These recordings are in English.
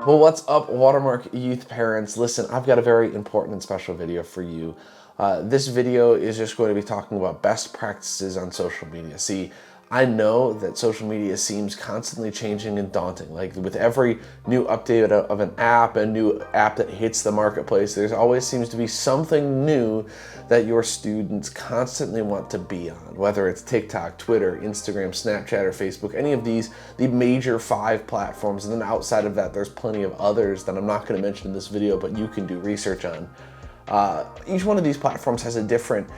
Well, what's up, Watermark youth parents? Listen, I've got a very important and special video for you. This video is just going to be talking about best practices on social media. See, I know that social media seems constantly changing and daunting. Like with every new update of an app, a new app that hits the marketplace, there's always seems to be something new that your students constantly want to be on, whether it's TikTok, Twitter, Instagram, Snapchat, or Facebook, any of these, the major 5 platforms. And then outside of that, there's plenty of others that I'm not going to mention in this video, but you can do research on. Each one of these platforms has a different,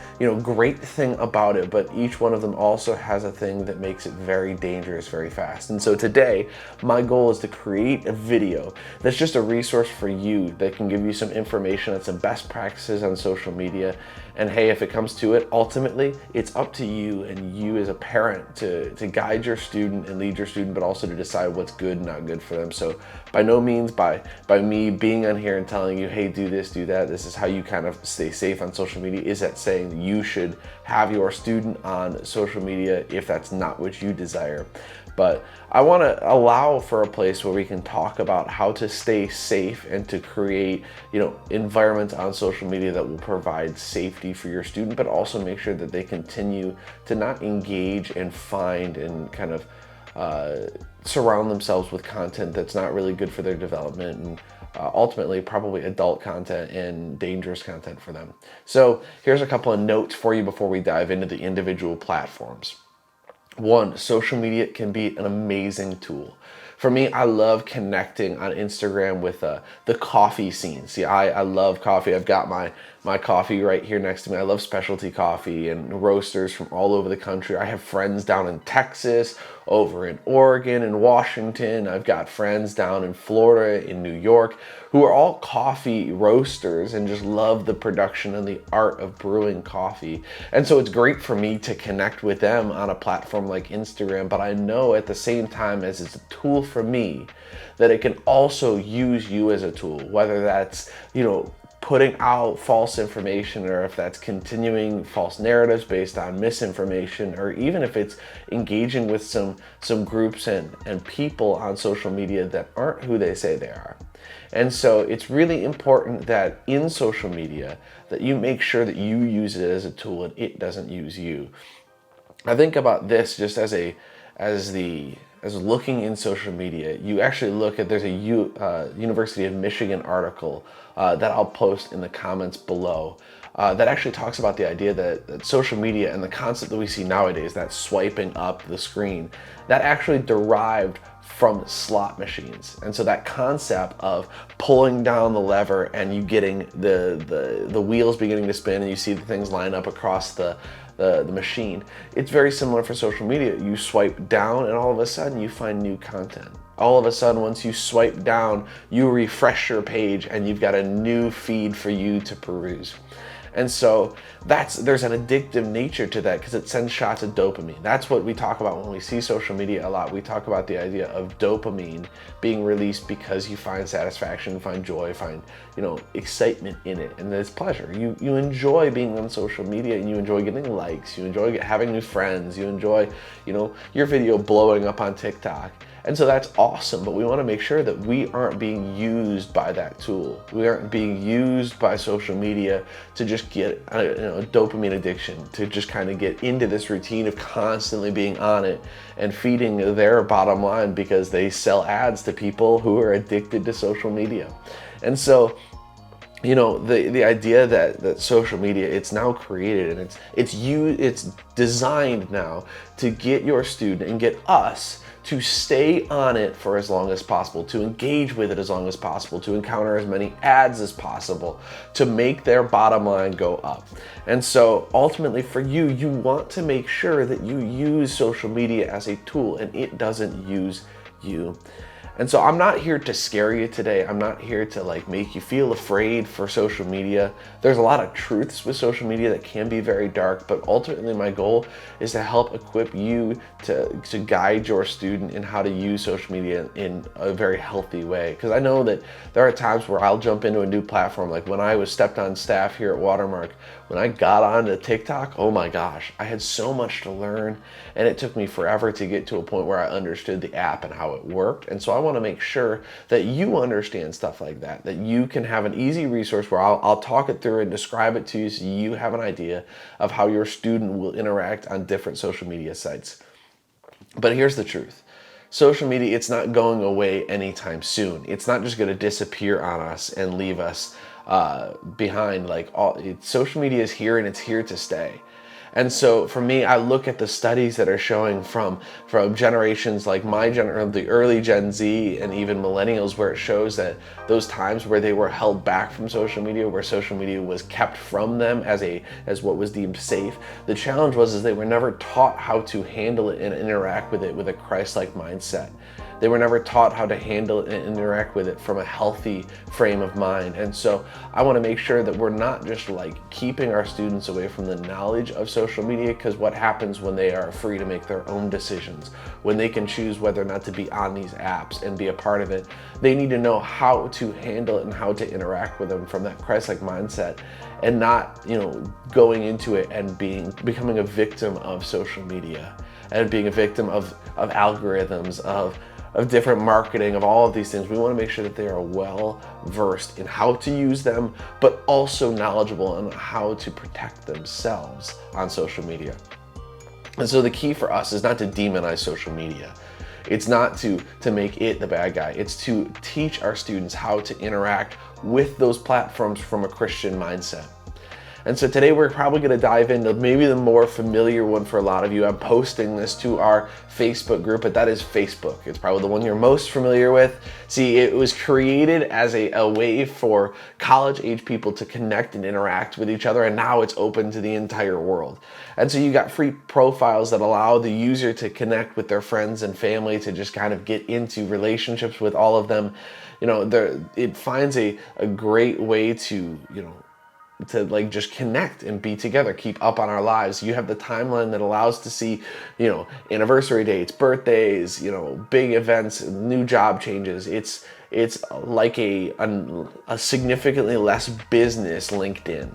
great thing about it, but each one of them also has a thing that makes it very dangerous very fast. And so today, my goal is to create a video that's just a resource for you that can give you some information on some best practices on social media. And hey, if it comes to it, ultimately, it's up to you and you as a parent to guide your student and lead your student, but also to decide what's good and not good for them. So by no means by me being on here and telling you, hey, do this, do that, this is how you kind of stay safe on social media, is that saying that you should have your student on social media if that's not what you desire. But I want to allow for a place where we can talk about how to stay safe and to create, environments on social media that will provide safety for your student, but also make sure that they continue to not engage and find and kind of surround themselves with content that's not really good for their development and ultimately probably adult content and dangerous content for them. So here's a couple of notes for you before we dive into the individual platforms. 1, social media can be an amazing tool. For me, I love connecting on Instagram with the coffee scene. See, I love coffee. I've got my coffee right here next to me. I love specialty coffee and roasters from all over the country. I have friends down in Texas, over in Oregon and Washington. I've got friends down in Florida, in New York, who are all coffee roasters and just love the production and the art of brewing coffee. And so it's great for me to connect with them on a platform like Instagram, but I know at the same time as it's a tool for me, that it can also use you as a tool, whether that's, putting out false information, or if that's continuing false narratives based on misinformation, or even if it's engaging with some groups and people on social media that aren't who they say they are. And so it's really important that in social media that you make sure that you use it as a tool and it doesn't use you. I think about this just as looking in social media. You actually look at, there's a University of Michigan article that I'll post in the comments below that actually talks about the idea that social media and the concept that we see nowadays, that swiping up the screen, that actually derived from slot machines. And so that concept of pulling down the lever and you getting the wheels beginning to spin and you see the things line up across the machine, it's very similar for social media. You swipe down and all of a sudden you find new content. All of a sudden, once you swipe down, you refresh your page and you've got a new feed for you to peruse. And so there's an addictive nature to that because it sends shots of dopamine. That's what we talk about when we see social media a lot. We talk about the idea of dopamine being released because you find satisfaction, find joy, find, excitement in it, and there's pleasure. You enjoy being on social media and you enjoy getting likes, you enjoy having new friends, you enjoy, your video blowing up on TikTok. And so that's awesome, but we want to make sure that we aren't being used by that tool. We aren't being used by social media to just get a dopamine addiction, to just kind of get into this routine of constantly being on it and feeding their bottom line because they sell ads to people who are addicted to social media. And so the idea that social media, it's now created and it's designed now to get your student and get us to stay on it for as long as possible, to engage with it as long as possible, to encounter as many ads as possible, to make their bottom line go up. And so ultimately for you, you want to make sure that you use social media as a tool and it doesn't use you. And so I'm not here to scare you today. I'm not here to make you feel afraid for social media. There's a lot of truths with social media that can be very dark, but ultimately my goal is to help equip you to guide your student in how to use social media in a very healthy way. Because I know that there are times where I'll jump into a new platform, like when I was stepped on staff here at Watermark, when I got onto TikTok, oh my gosh, I had so much to learn, and it took me forever to get to a point where I understood the app and how it worked. And so I want to make sure that you understand stuff like that, that you can have an easy resource where I'll talk it through and describe it to you so you have an idea of how your student will interact on different social media sites. But here's the truth. Social media, it's not going away anytime soon. It's not just going to disappear on us and leave us behind. Social media is here, and it's here to stay. And so for me, I look at the studies that are showing from generations like the early Gen Z and even millennials, where it shows that those times where they were held back from social media, where social media was kept from them as what was deemed safe, the challenge was they were never taught how to handle it and interact with it with a Christ-like mindset. They were never taught how to handle it and interact with it from a healthy frame of mind. And so I want to make sure that we're not just keeping our students away from the knowledge of social media, because what happens when they are free to make their own decisions, when they can choose whether or not to be on these apps and be a part of it, they need to know how to handle it and how to interact with them from that Christ-like mindset, and not, going into it and becoming a victim of social media and being a victim of algorithms, of different marketing, of all of these things. We want to make sure that they are well versed in how to use them, but also knowledgeable on how to protect themselves on social media. And so the key for us is not to demonize social media. It's not to make it the bad guy. It's to teach our students how to interact with those platforms from a Christian mindset. And so today we're probably going to dive into maybe the more familiar one for a lot of you. I'm posting this to our Facebook group, but that is Facebook. It's probably the one you're most familiar with. See, it was created as a way for college-age people to connect and interact with each other, and now it's open to the entire world. And so you got free profiles that allow the user to connect with their friends and family, to just kind of get into relationships with all of them. It finds a great way to just connect and be together, keep up on our lives. You have the timeline that allows to see, anniversary dates, birthdays, big events, new job changes. It's like a significantly less business LinkedIn.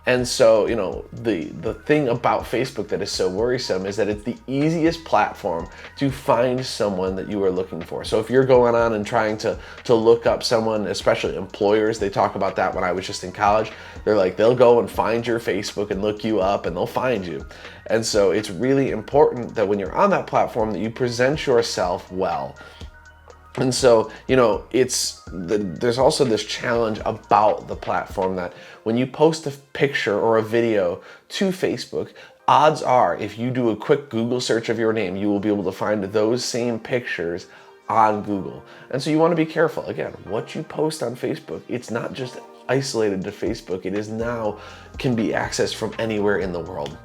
And so, the thing about Facebook that is so worrisome is that it's the easiest platform to find someone that you are looking for. So if you're going on and trying to look up someone, especially employers, they talk about that when I was just in college. They'll go and find your Facebook and look you up, and they'll find you. And so it's really important that when you're on that platform that you present yourself well. And so, there's also this challenge about the platform that when you post a picture or a video to Facebook, odds are if you do a quick Google search of your name, you will be able to find those same pictures on Google. And so you want to be careful. Again, what you post on Facebook, it's not just isolated to Facebook. It is now can be accessed from anywhere in the world.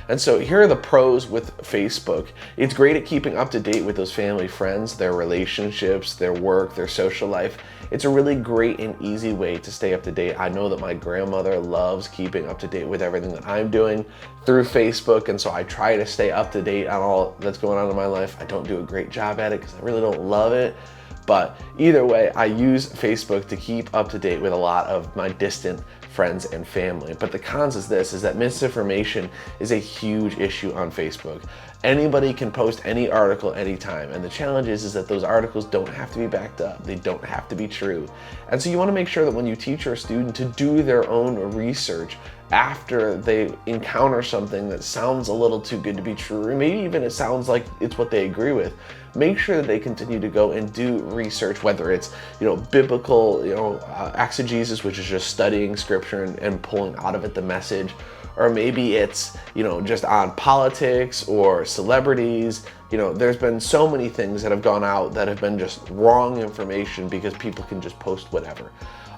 And so here are the pros with Facebook. It's great at keeping up to date with those family, friends, their relationships, their work, their social life. It's a really great and easy way to stay up to date. I know that my grandmother loves keeping up to date with everything that I'm doing through Facebook, and so I try to stay up to date on all that's going on in my life. I don't do a great job at it because I really don't love it. But either way, I use Facebook to keep up to date with a lot of my distant friends and family. But the cons is that misinformation is a huge issue on Facebook. Anybody can post any article anytime, and the challenge is that those articles don't have to be backed up. They don't have to be true. And so you want to make sure that when you teach your student to do their own research after they encounter something that sounds a little too good to be true, or maybe even it sounds like it's what they agree with, make sure that they continue to go and do research, whether it's biblical exegesis, which is just studying scripture and pulling out of it the message, or maybe it's just on politics or celebrities. There's been so many things that have gone out that have been just wrong information because people can just post whatever.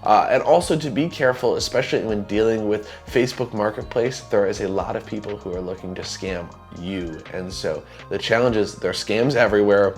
And also to be careful, especially when dealing with Facebook Marketplace, there is a lot of people who are looking to scam you. And so the challenge is there are scams everywhere.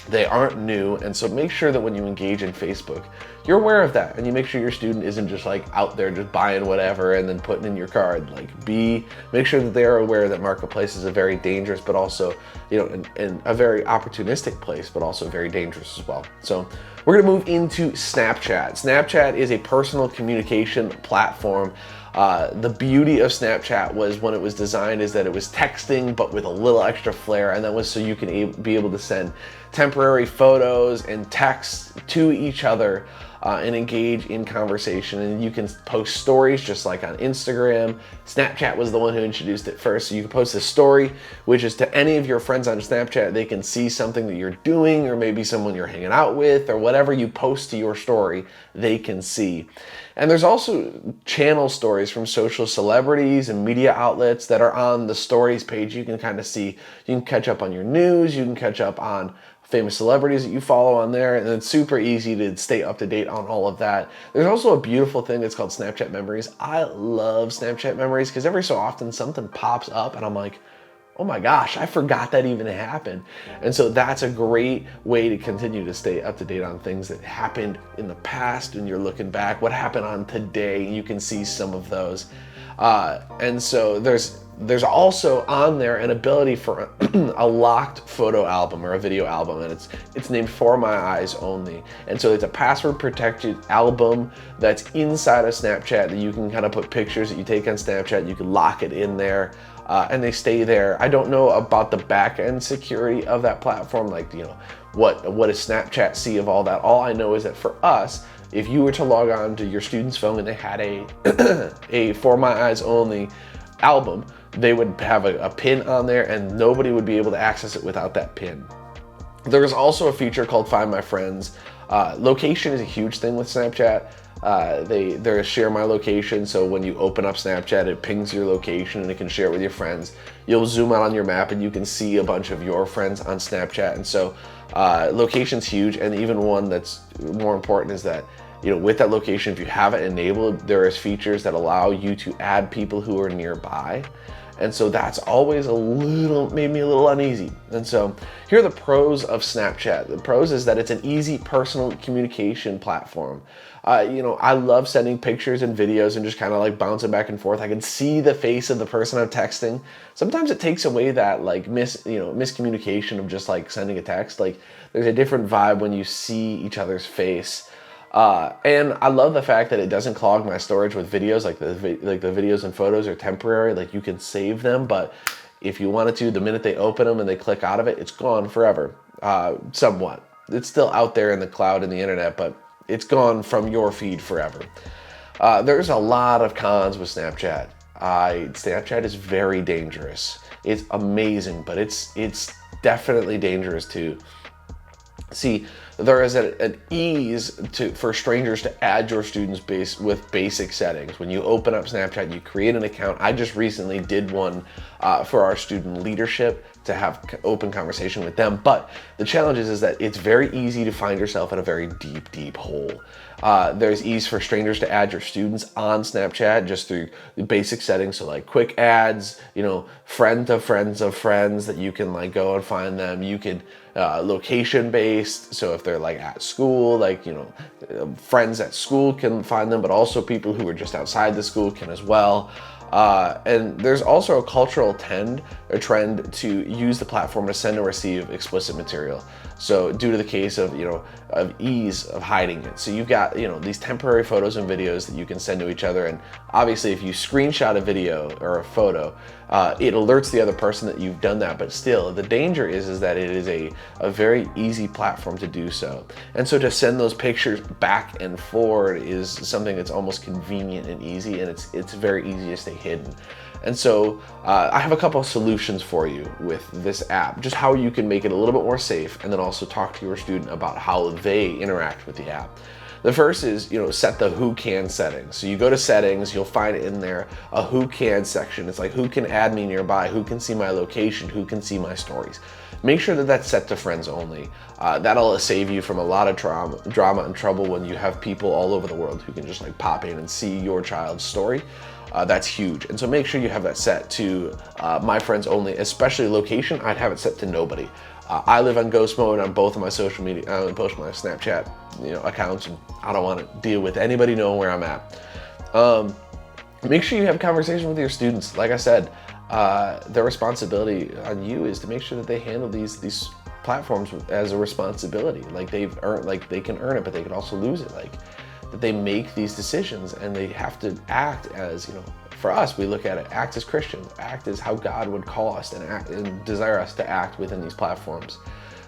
They aren't new, and so make sure that when you engage in Facebook, you're aware of that, and you make sure your student isn't just like out there just buying whatever and then putting in your card. Like, make sure that they are aware that Marketplace is a very dangerous, but also, and a very opportunistic place, but also very dangerous as well. So we're gonna move into Snapchat. Snapchat is a personal communication platform. The beauty of Snapchat was when it was designed is that it was texting, but with a little extra flair, and that was so you can be able to send temporary photos and texts to each other and engage in conversation. And you can post stories just like on Instagram. Snapchat was the one who introduced it first. So you can post a story, which is to any of your friends on Snapchat. They can see something that you're doing, or maybe someone you're hanging out with, or whatever you post to your story, they can see. And there's also channel stories from social celebrities and media outlets that are on the stories page. You can kind of see, you can catch up on your news, you can catch up on famous celebrities that you follow on there, and it's super easy to stay up to date on all of that. There's also a beautiful thing that's called Snapchat Memories. I love Snapchat Memories because every so often something pops up and I'm like, oh my gosh, I forgot that even happened. And so that's a great way to continue to stay up to date on things that happened in the past, and you're looking back, what happened on today, and you can see some of those. And so there's also on there an ability for a locked photo album or a video album, and it's named For My Eyes Only. And so it's a password protected album that's inside of Snapchat that you can kind of put pictures that you take on Snapchat, you can lock it in there. And they stay there. I don't know about the back end security of that platform, like, what does Snapchat see of all that? All I know is that for us, if you were to log on to your student's phone and they had a For My Eyes Only album, they would have a pin on there, and nobody would be able to access it without that pin. There's also a feature called Find My Friends. Location is a huge thing with Snapchat. They're share my location, so when you open up Snapchat, it pings your location and it can share it with your friends. You'll zoom out on your map and you can see a bunch of your friends on Snapchat. And so location's huge, and even one that's more important is that, with that location, if you have it enabled, there is features that allow you to add people who are nearby. And so that's always made me a little uneasy. And so here are the pros of Snapchat. The pros is that it's an easy personal communication platform. I love sending pictures and videos and just kind of like bouncing back and forth. I can see the face of the person I'm texting. Sometimes it takes away that like miscommunication of just like sending a text. Like, there's a different vibe when you see each other's face. And I love the fact that it doesn't clog my storage with videos. Like the videos and photos are temporary. Like, you can save them, but if you wanted to, the minute they open them and they click out of it, it's gone forever. Somewhat. It's still out there in the cloud and the internet, but it's gone from your feed forever. There's a lot of cons with Snapchat. Snapchat is very dangerous. It's amazing, but it's definitely dangerous too. See, there is an ease for strangers to add your students with basic settings. When you open up Snapchat, you create an account. I just recently did one for our student leadership to have open conversation with them. But the challenge is that it's very easy to find yourself in a very deep hole. There's ease for strangers to add your students on Snapchat just through the basic settings. So like quick adds, friend to friends of friends that you can like go and find them. You can location based. So if they're like at school, like, friends at school can find them, but also people who are just outside the school can as well. And there's also a cultural trend to use the platform to send and receive explicit material. So due to the case of, of ease of hiding it. So you've got, these temporary photos and videos that you can send to each other. And obviously if you screenshot a video or a photo, it alerts the other person that you've done that. But still, the danger is that it is a very easy platform to do so. And so to send those pictures back and forward is something that's almost convenient and easy, and it's very easy to stay hidden. And so I have a couple of solutions for you with this app, just how you can make it a little bit more safe, and then also talk to your student about how they interact with the app. The first is, set the who can settings. So you go to settings, you'll find in there a who can section. It's like, who can add me nearby, who can see my location, who can see my stories. Make sure that that's set to friends only. That'll save you from a lot of drama and trouble when you have people all over the world who can just like pop in and see your child's story. That's huge. And so make sure you have that set to my friends only, especially location. I'd have it set to nobody. I live on ghost mode on both of my social media, both my Snapchat, accounts, and I don't want to deal with anybody knowing where I'm at. Make sure you have a conversation with your students. Like I said, their responsibility on you is to make sure that they handle these platforms as a responsibility. Like they've earned, like they can earn it, but they can also lose it. Like that they make these decisions and they have to act as, for us, we look at it, act as Christians, act as how God would call us and desire us to act within these platforms.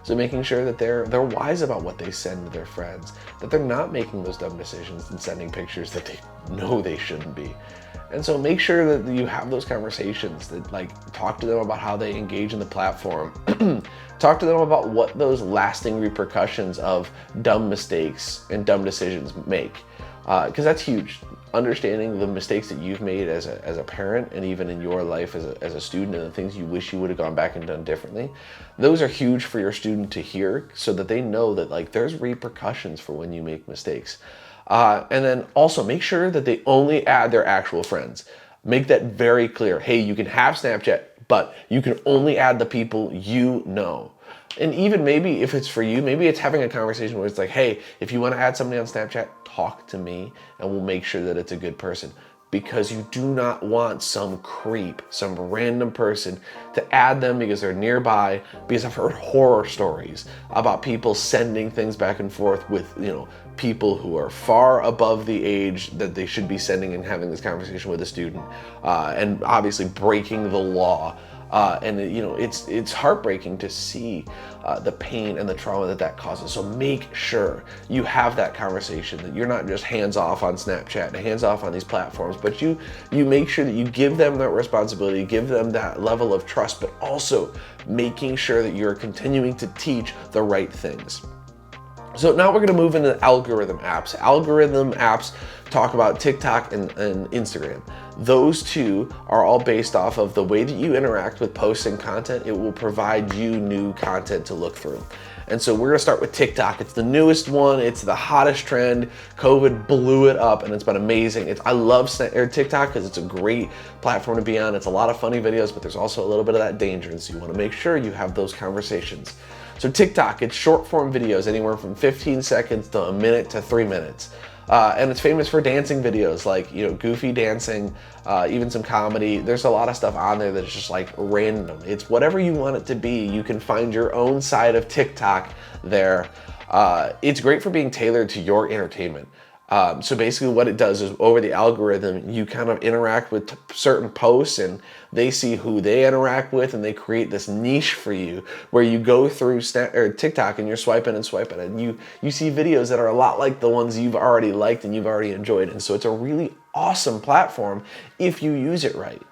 So making sure that they're wise about what they send to their friends, that they're not making those dumb decisions and sending pictures that they know they shouldn't be. And so make sure that you have those conversations, that talk to them about how they engage in the platform. Talk to them about what those lasting repercussions of dumb mistakes and dumb decisions make. Because that's huge. Understanding the mistakes that you've made as a parent and even in your life as a student and the things you wish you would have gone back and done differently, those are huge for your student to hear so that they know that there's repercussions for when you make mistakes. And then also make sure that they only add their actual friends. Make that very clear. Hey, you can have Snapchat, but you can only add the people you know. And even maybe if it's for you, maybe it's having a conversation where it's like, hey, if you want to add somebody on Snapchat, talk to me and we'll make sure that it's a good person. Because you do not want some creep, some random person to add them because they're nearby. Because I've heard horror stories about people sending things back and forth with, people who are far above the age that they should be sending and having this conversation with a student, and obviously breaking the law. And it's heartbreaking to see the pain and the trauma that causes. So make sure you have that conversation, that you're not just hands off on Snapchat and hands off on these platforms, but you make sure that you give them that responsibility, give them that level of trust, but also making sure that you're continuing to teach the right things. So now we're going to move into algorithm apps. Algorithm apps talk about TikTok and Instagram. Those two are all based off of the way that you interact with posts and content. It will provide you new content to look through. And so we're going to start with TikTok. It's the newest one. It's the hottest trend. COVID blew it up and it's been amazing. I love TikTok because it's a great platform to be on. It's a lot of funny videos, but there's also a little bit of that danger. And so you want to make sure you have those conversations. So TikTok, it's short form videos, anywhere from 15 seconds to a minute to 3 minutes. And it's famous for dancing videos, like, goofy dancing, even some comedy. There's a lot of stuff on there that's just random. It's whatever you want it to be. You can find your own side of TikTok there. It's great for being tailored to your entertainment. So basically what it does is over the algorithm, you kind of interact with certain posts and they see who they interact with and they create this niche for you where you go through TikTok and you're swiping and you see videos that are a lot like the ones you've already liked and you've already enjoyed. And so it's a really awesome platform if you use it right.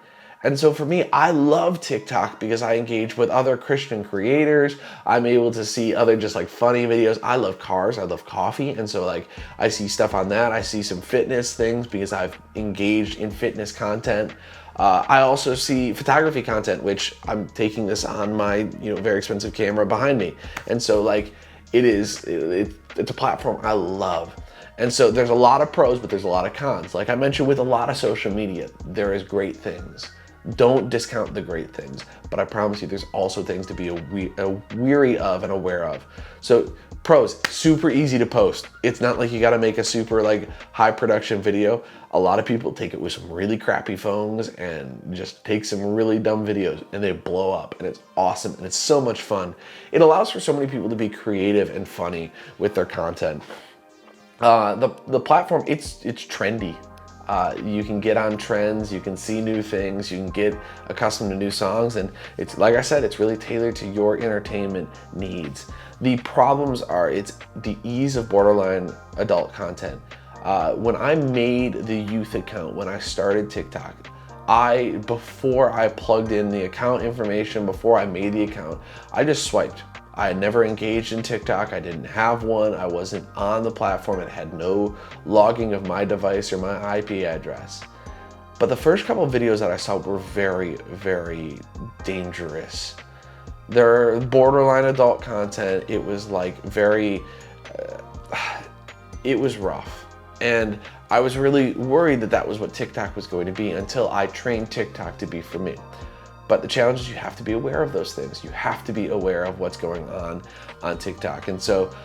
And so for me, I love TikTok because I engage with other Christian creators. I'm able to see other just funny videos. I love cars, I love coffee. And so I see stuff on that. I see some fitness things because I've engaged in fitness content. I also see photography content, which I'm taking this on my very expensive camera behind me. And so it's a platform I love. And so there's a lot of pros, but there's a lot of cons. Like I mentioned with a lot of social media, there is great things. Don't discount the great things, but I promise you there's also things to be weary of and aware of. So pros, super easy to post. It's not like you got to make a super high production video. A lot of people take it with some really crappy phones and just take some really dumb videos and they blow up and it's awesome and it's so much fun. It allows for so many people to be creative and funny with their content. The platform, it's trendy. You can get on trends, you can see new things, you can get accustomed to new songs, and it's like I said, it's really tailored to your entertainment needs. The problems are it's the ease of borderline adult content. When I made the youth account, when I started TikTok, before I plugged in the account information, before I made the account, I just swiped. I had never engaged in TikTok. I didn't have one. I wasn't on the platform. It had no logging of my device or my IP address. But the first couple of videos that I saw were very, very dangerous. They're borderline adult content. It was it was rough. And I was really worried that was what TikTok was going to be until I trained TikTok to be for me. But the challenge is you have to be aware of those things. You have to be aware of what's going on TikTok. And so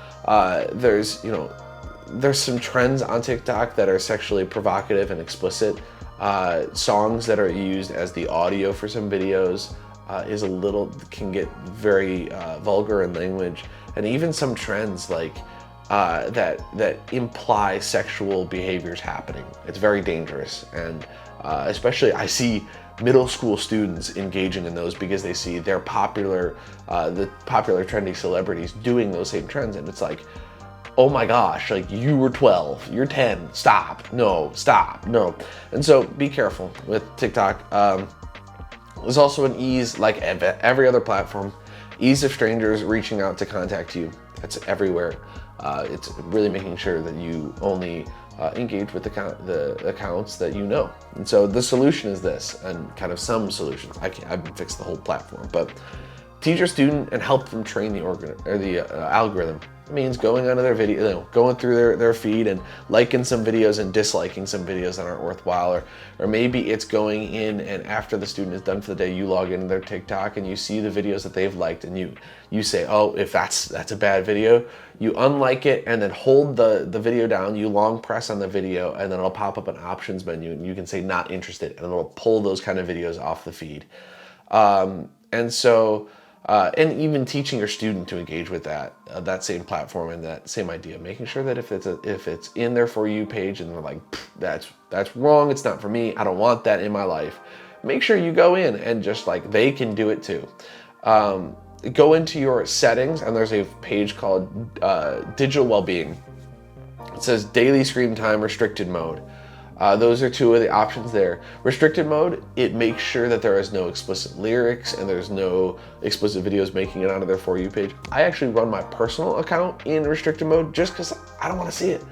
there's some trends on TikTok that are sexually provocative and explicit. Songs that are used as the audio for some videos can get very vulgar in language, and even some trends like that imply sexual behaviors happening. It's very dangerous, and especially I see middle school students engaging in those because they see their the popular trendy celebrities doing those same trends, and it's like, oh my gosh, like, you were 12, you're 10, stop, no, stop, no. And so be careful with TikTok. There's also an ease, like every other platform, ease of strangers reaching out to contact you. It's everywhere. It's really making sure that you only engage with the accounts that you know. And so the solution is this, and kind of some solutions. I haven't fixed the whole platform, but teach your student and help them train the algorithm. It means going onto their video, going through their feed and liking some videos and disliking some videos that aren't worthwhile, or maybe it's going in and after the student is done for the day, you log into their TikTok and you see the videos that they've liked, and you say, oh, if that's a bad video, you unlike it and then hold the video down, you long press on the video, and then it'll pop up an options menu and you can say not interested, and it'll pull those kind of videos off the feed. And even teaching your student to engage with that same platform and that same idea, making sure that if it's in their For You page and they're like, that's wrong, it's not for me, I don't want that in my life, make sure you go in and just like, they can do it too. Go into your settings, and there's a page called Digital Wellbeing. It says daily screen time restricted mode. Those are two of the options there. Restricted mode, it makes sure that there is no explicit lyrics and there's no explicit videos making it onto their For You page. I actually run my personal account in restricted mode just because I don't want to see it.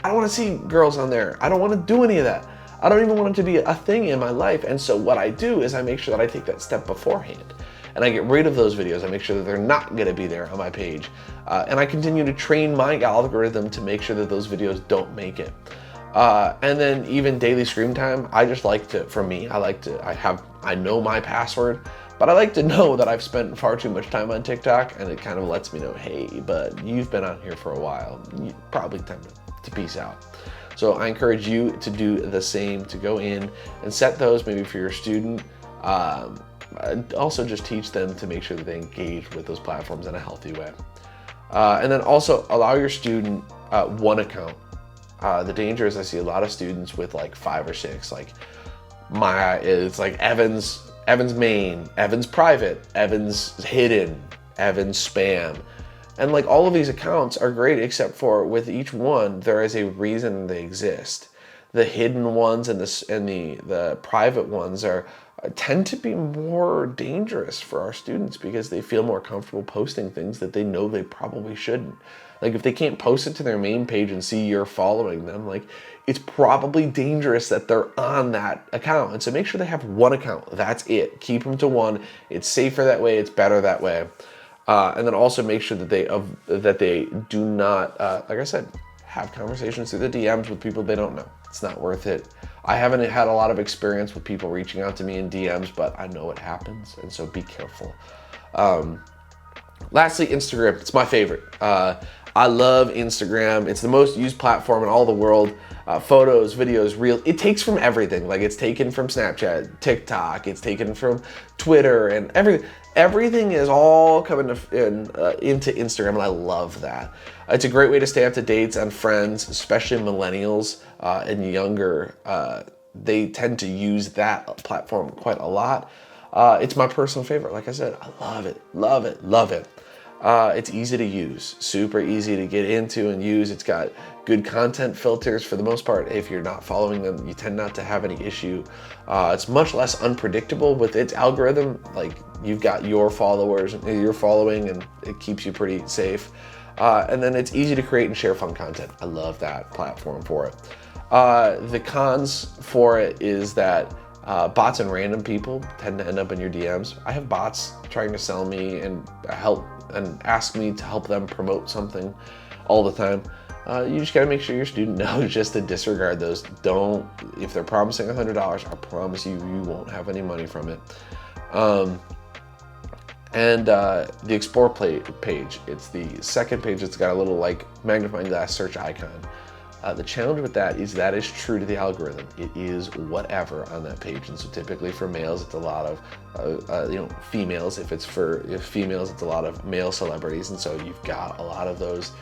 I don't want to see girls on there. I don't want to do any of that. I don't even want it to be a thing in my life. And so what I do is I make sure that I take that step beforehand. And I get rid of those videos. I make sure that they're not going to be there on my page. And I continue to train my algorithm to make sure that those videos don't make it. And then even daily screen time, I know my password, but I like to know that I've spent far too much time on TikTok, and it kind of lets me know, hey, but you've been on here for a while. Probably time to peace out. So I encourage you to do the same, to go in and set those maybe for your student. Also just teach them to make sure that they engage with those platforms in a healthy way. And then also allow your student one account. The danger is I see a lot of students with like 5 or 6, like it's like Evan's main, Evan's private, Evan's hidden, Evan's spam. And like all of these accounts are great, except for with each one, there is a reason they exist. The hidden ones and the private ones tend to be more dangerous for our students because they feel more comfortable posting things that they know they probably shouldn't. Like if they can't post it to their main page and see you're following them, like it's probably dangerous that they're on that account. And so make sure they have one account. That's it. Keep them to one. It's safer that way. It's better that way. And then also make sure that they do not, like I said, have conversations through the DMs with people they don't know. It's not worth it. I haven't had a lot of experience with people reaching out to me in DMs, but I know it happens, and so be careful. Lastly, Instagram. It's my favorite. I love Instagram. It's the most used platform in all the world. Photos, videos, reels. It takes from everything. Like it's taken from Snapchat, TikTok. It's taken from Twitter, and everything. Everything is all coming into Instagram, and I love that. It's a great way to stay up to date on friends, especially millennials and younger. They tend to use that platform quite a lot. It's my personal favorite. Like I said, I love it, love it, love it. It's easy to use, super easy to get into and use. It's got good content filters for the most part. If you're not following them, you tend not to have any issue. It's much less unpredictable with its algorithm. Like you've got your followers you're following, and it keeps you pretty safe. And then it's easy to create and share fun content. I love that platform for it. The cons for it is that bots and random people tend to end up in your DMs. I have bots trying to sell me and help and ask me to help them promote something all the time. You just gotta make sure your student knows just to disregard those. If they're promising $100, I promise you, you won't have any money from it. And the Explore page, it's the second page that's got a little like magnifying glass search icon. The challenge with that is true to the algorithm. It is whatever on that page, and so typically for males, it's a lot of females. If females, it's a lot of male celebrities, and so you've got a lot of those.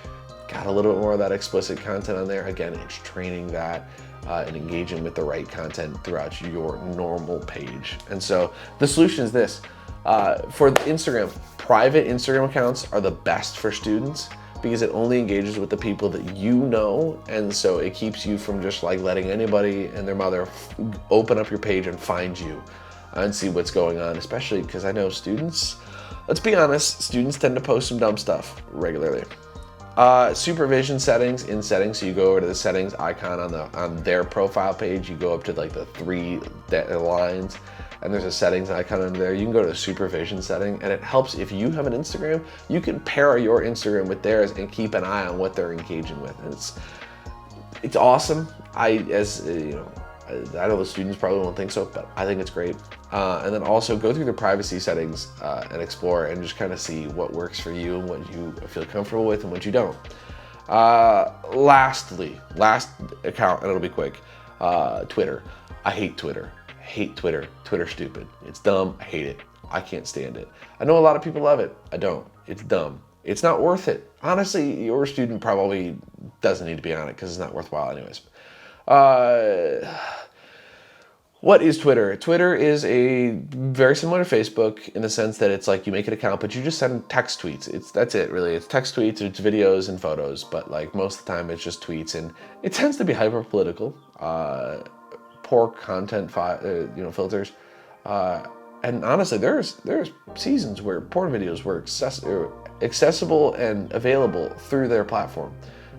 Got a little bit more of that explicit content on there. Again, it's training that and engaging with the right content throughout your normal page. And so the solution is this. For Instagram, private Instagram accounts are the best for students because it only engages with the people that you know, and so it keeps you from just like letting anybody and their mother open up your page and find you and see what's going on, especially because I know students, let's be honest, students tend to post some dumb stuff regularly. Supervision settings, in settings, so you go over to the settings icon on their profile page, you go up to like the three lines, and there's a settings icon under there. You can go to the supervision setting, and it helps if you have an Instagram, you can pair your Instagram with theirs and keep an eye on what they're engaging with. And it's awesome. I know the students probably won't think so, but I think it's great. And then also go through the privacy settings and explore and just kind of see what works for you and what you feel comfortable with and what you don't. Last account, and it'll be quick, Twitter. I hate Twitter. Hate Twitter. Twitter's stupid. It's dumb. I hate it. I can't stand it. I know a lot of people love it. I don't. It's dumb. It's not worth it. Honestly, your student probably doesn't need to be on it because it's not worthwhile anyways. What is Twitter? Twitter is very similar to Facebook in the sense that it's like you make an account, but you just send text tweets. That's it, really. It's text tweets, it's videos and photos, but like most of the time it's just tweets, and it tends to be hyper political. Poor content filters, and honestly, there's seasons where porn videos were accessible and available through their platform.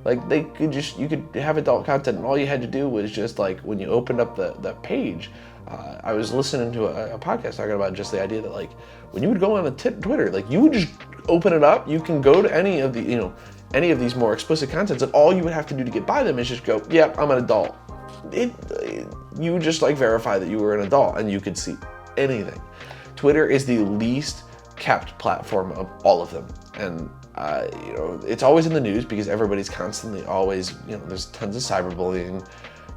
Like you could have adult content, and all you had to do was just like when you opened up the page. I was listening to a podcast talking about just the idea that like when you would go on Twitter, like you would just open it up. You can go to any of these more explicit contents, and all you would have to do to get by them is just go, "Yep, I'm an adult." You would just like verify that you were an adult, and you could see anything. Twitter is the least kept platform of all of them, and it's always in the news because everybody's constantly always, there's tons of cyberbullying,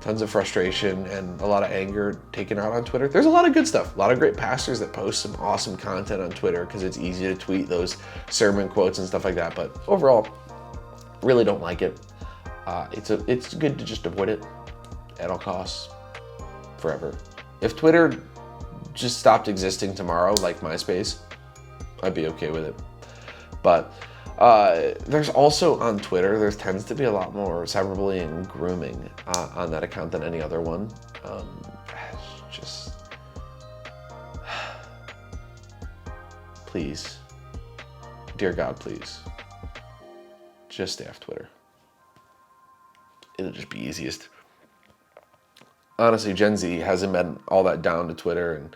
tons of frustration, and a lot of anger taken out on Twitter. There's a lot of good stuff, a lot of great pastors that post some awesome content on Twitter because it's easy to tweet those sermon quotes and stuff like that. But overall, really don't like it. It's good to just avoid it at all costs forever. If Twitter just stopped existing tomorrow, like MySpace, I'd be okay with it. But there's also on Twitter, there tends to be a lot more cyberbullying and grooming on that account than any other one. Please, dear God, please, just stay off Twitter. It'll just be easiest. Honestly, Gen Z hasn't been all that down to Twitter, and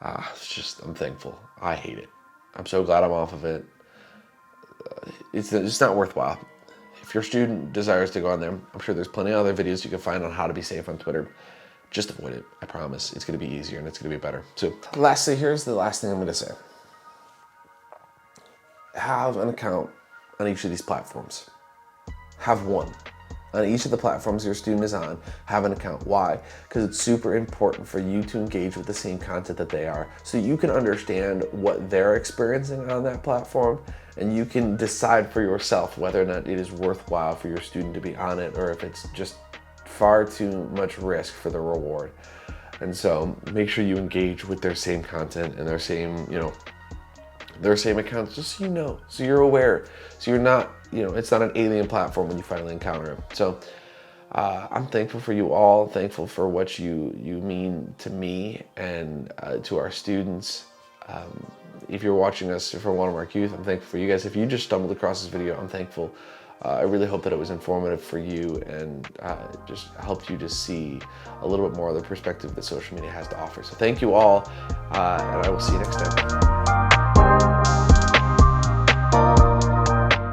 I'm thankful. I hate it. I'm so glad I'm off of it. It's just not worthwhile. If your student desires to go on there, I'm sure there's plenty of other videos you can find on how to be safe on Twitter. Just avoid it. I promise. It's going to be easier and it's going to be better. So lastly, here's the last thing I'm going to say. Have an account on each of these platforms. Have one. On each of the platforms your student is on, have an account. Why? Because it's super important for you to engage with the same content that they are, so you can understand what they're experiencing on that platform, and you can decide for yourself whether or not it is worthwhile for your student to be on it, or if it's just far too much risk for the reward. And so make sure you engage with their same content and their same accounts, just so you're aware, so you're not, it's not an alien platform when you finally encounter it. So I'm thankful for you all, thankful for what you mean to me and to our students. If you're watching us from Watermark Youth, I'm thankful for you guys. If you just stumbled across this video, I'm thankful. I really hope that it was informative for you and just helped you to see a little bit more of the perspective that social media has to offer. So thank you all, and I will see you next time.